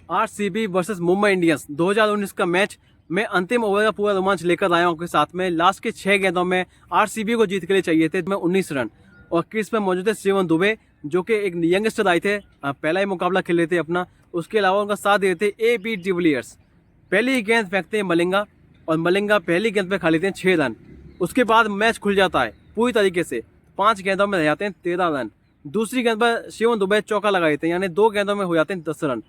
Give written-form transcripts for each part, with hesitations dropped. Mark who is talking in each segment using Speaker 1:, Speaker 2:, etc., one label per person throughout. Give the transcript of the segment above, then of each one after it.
Speaker 1: RCB versus Mumbai Indians 2019 का match मैं अंतिम ओवर का पूरा रोमांच लेकर आया हूँ आपके साथ में। लास्ट के 6 गेंदों में आरसीबी को जीत के लिए चाहिए थे मैं 19 रन और क्रीज पे मौजूद है शिवम दुबे जो कि एक यंगस्टर आए थे, पहला ही मुकाबला खेल रहे थे अपना। उसके अलावा उनका साथ दे रहे थे AB डिविलियर्स। पहली ही गेंद फेंकते हैं मलिंगा और मलिंगा पहली गेंद पे खा लेते हैं 6 रन। उसके बाद मैच खुल जाता है पूरी तरीके से, 5 गेंदों में रह जाते हैं 13 रन। दूसरी गेंद पर शिवम दुबे चौका लगा देते हैं, यानी 2 गेंदों में हो जाते हैं 10 रन।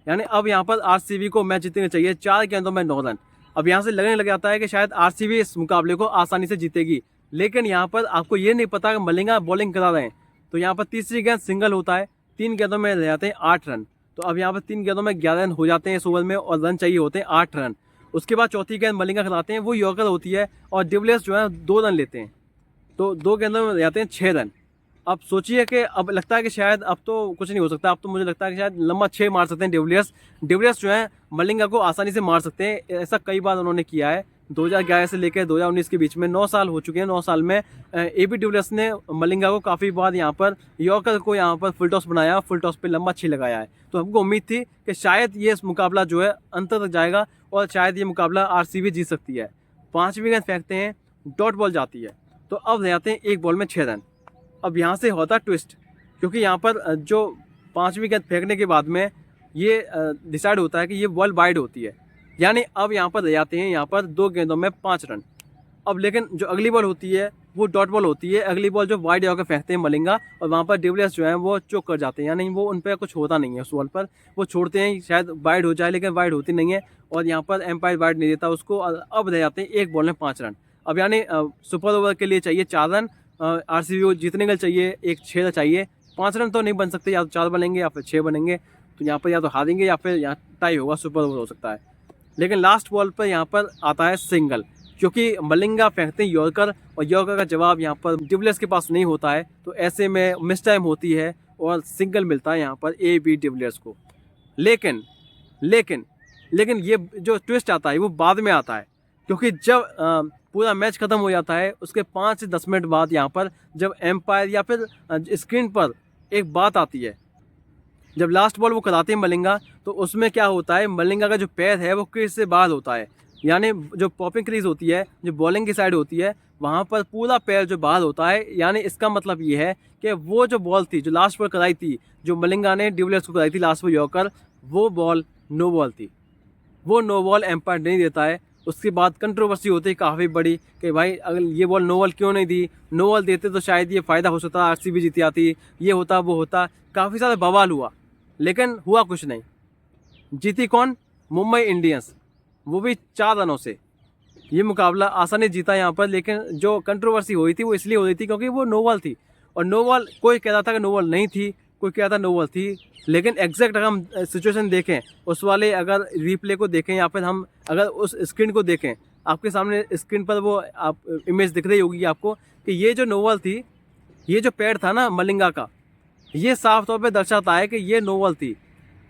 Speaker 1: यानी अब यहाँ पर आरसीबी को मैच जीतने चाहिए, 4 गेंदों में 9 रन। अब यहाँ से लगने लग जाता है कि शायद आरसीबी इस मुकाबले को आसानी से जीतेगी, लेकिन यहाँ पर आपको ये नहीं पता कि मलिंगा बॉलिंग करा रहे हैं। तो यहाँ पर तीसरी गेंद सिंगल होता है, 3 गेंदों में रह जाते हैं 8 रन। तो अब यहाँ पर 3 गेंदों में 11 रन हो जाते हैं इस ओवर में और रन चाहिए होते हैं 8 रन। उसके बाद चौथी गेंद मलिंगा खिलाते हैं, वो यॉर्कर होती है और डिविलियर्स जो है 2 रन लेते हैं। तो 2 गेंदों में रह जाते हैं 6 रन। अब सोचिए कि अब लगता है कि शायद अब तो कुछ नहीं हो सकता। अब तो मुझे लगता है कि शायद लंबा 6 मार सकते हैं डिविलियर्स जो है मलिंगा को आसानी से मार सकते हैं। ऐसा कई बार उन्होंने किया है, 2011 से लेकर 2019 के बीच में 9 साल हो चुके हैं। 9 साल में AB डिविलियर्स ने मलिंगा को काफ़ी बार यहाँ पर यॉर्कर को यहाँ पर फुल टॉस बनाया, फुल टॉस पे लंबा 6 लगाया है। तो हमको उम्मीद थी कि शायद ये मुकाबला जो है अंत तक जाएगा और शायद ये मुकाबला आरसीबी जीत सकती है। 5वीं गेंद फेंकते हैं, डॉट बॉल जाती है, तो अब रह जाते हैं 1 बॉल में 6 रन। अब यहाँ से होता ट्विस्ट, क्योंकि यहाँ पर जो 5वीं गेंद फेंकने के बाद में ये डिसाइड होता है कि ये बॉल वाइड होती है, यानी अब यहाँ पर रह जाते हैं यहाँ पर 2 गेंदों में 5 रन। अब लेकिन जो अगली बॉल होती है वो डॉट बॉल होती है, अगली बॉल जो वाइड होकर फेंकते हैं मलिंगा और वहाँ पर डिविलियर्स जो है वो चौक कर जाते हैं, यानी वो उन पर कुछ होता नहीं है। उस बॉल पर वो छोड़ते हैं शायद वाइड हो जाए, लेकिन वाइड होती नहीं है और यहाँ पर एम्पायर वाइड नहीं देता उसको। अब रह जाते हैं 1 बॉल में 5 रन। अब यानी सुपर ओवर के लिए चाहिए 4 रन, आरसीबी को जीतने के लिए चाहिए एक 6 चाहिए। 5 रन तो नहीं बन सकते, या तो 4 बनेंगे या फिर 6 बनेंगे। तो यहाँ पर या तो हारेंगे या फिर यहाँ टाई होगा, सुपर ओवर हो सकता है। लेकिन लास्ट बॉल पर यहाँ पर आता है सिंगल, क्योंकि मलिंगा फेंकते हैं यॉर्कर और यॉर्कर का जवाब यहाँ पर डिविलियर्स के पास नहीं होता है। तो ऐसे में मिस टाइम होती है और सिंगल मिलता है यहाँ पर AB डिविलियर्स को। लेकिन लेकिन लेकिन ये जो ट्विस्ट आता है वो बाद में आता है, क्योंकि जब पूरा मैच खत्म हो जाता है उसके 5 से 10 मिनट बाद यहाँ पर जब एम्पायर या फिर स्क्रीन पर एक बात आती है, जब लास्ट बॉल वो कराते हैं मलिंगा, तो उसमें क्या होता है, मलिंगा का जो पैर है वो क्रीज से बाहर होता है। यानी जो पॉपिंग क्रीज होती है, जो बॉलिंग की साइड होती है, वहाँ पर पूरा पैर जो बाहर होता है। यानी इसका मतलब ये है कि वो जो बॉल थी, जो लास्ट बॉल कराई थी, जो मलिंगा ने डिविलियर्स को कराई थी लास्ट बॉल यॉर्कर, वो बॉल नो बॉल थी। वो नो बॉल एम्पायर नहीं देता है। उसके बाद कंट्रोवर्सी होती है काफ़ी बड़ी कि भाई अगर ये बॉल नो बॉल क्यों नहीं दी, नो बॉल देते तो शायद ये फ़ायदा हो सकता, आरसीबी जीती आती, ये होता वो होता। काफ़ी सारा बवाल हुआ, लेकिन हुआ कुछ नहीं। जीती कौन? मुंबई इंडियंस, वो भी 4 रनों से। ये मुकाबला आसानी जीता यहाँ पर, लेकिन जो कंट्रोवर्सी हुई थी वो इसलिए हो रही थी क्योंकि वो नो बॉल थी। और नो बॉल कोई कहता था कि नो बॉल नहीं थी, कोई कहता था नो बॉल थी। लेकिन एग्जैक्ट अगर हम सिचुएशन देखें, उस वाले अगर रिप्ले को देखें या फिर हम अगर उस स्क्रीन को देखें, आपके सामने स्क्रीन पर वो आप इमेज दिख रही होगी आपको कि ये जो नो बॉल थी, ये जो पैर था ना मलिंगा का, ये साफ तौर पे दर्शाता है कि ये नो बॉल थी।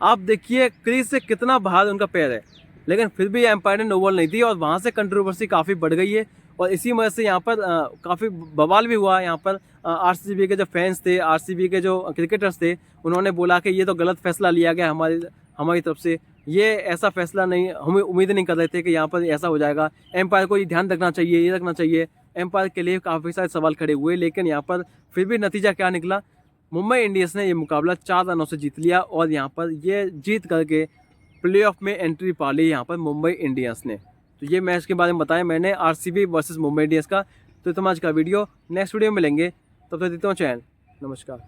Speaker 1: आप देखिए क्रीज से कितना बाहर उनका पैर है, लेकिन फिर भी एम्पायर ने नो बॉल नहीं दी और वहाँ से कंट्रोवर्सी काफ़ी बढ़ गई है। और इसी वजह से यहाँ पर काफ़ी बवाल भी हुआ। यहाँ पर आरसीबी के जो फैंस थे, आरसीबी के जो क्रिकेटर्स थे, उन्होंने बोला कि ये तो गलत फैसला लिया गया हमारी तरफ से। ये ऐसा फैसला नहीं, हमें उम्मीद नहीं कर रहे थे कि यहाँ पर ऐसा हो जाएगा। एम्पायर को ये ध्यान रखना चाहिए, ये रखना चाहिए। एम्पायर के लिए काफ़ी सारे सवाल खड़े हुए, लेकिन यहाँ पर फिर भी नतीजा क्या निकला, मुंबई इंडियंस ने ये मुकाबला 4 रनों से जीत लिया और यहाँ पर ये जीत करके प्लेऑफ में एंट्री पा ली यहाँ पर मुंबई इंडियंस ने। तो ये मैच के बारे में बताया मैंने, आरसीबी वर्सेस मुंबई इंडियंस का। तो आज का वीडियो, नेक्स्ट वीडियो में मिलेंगे, तब तक देता हूँ चैनल। नमस्कार।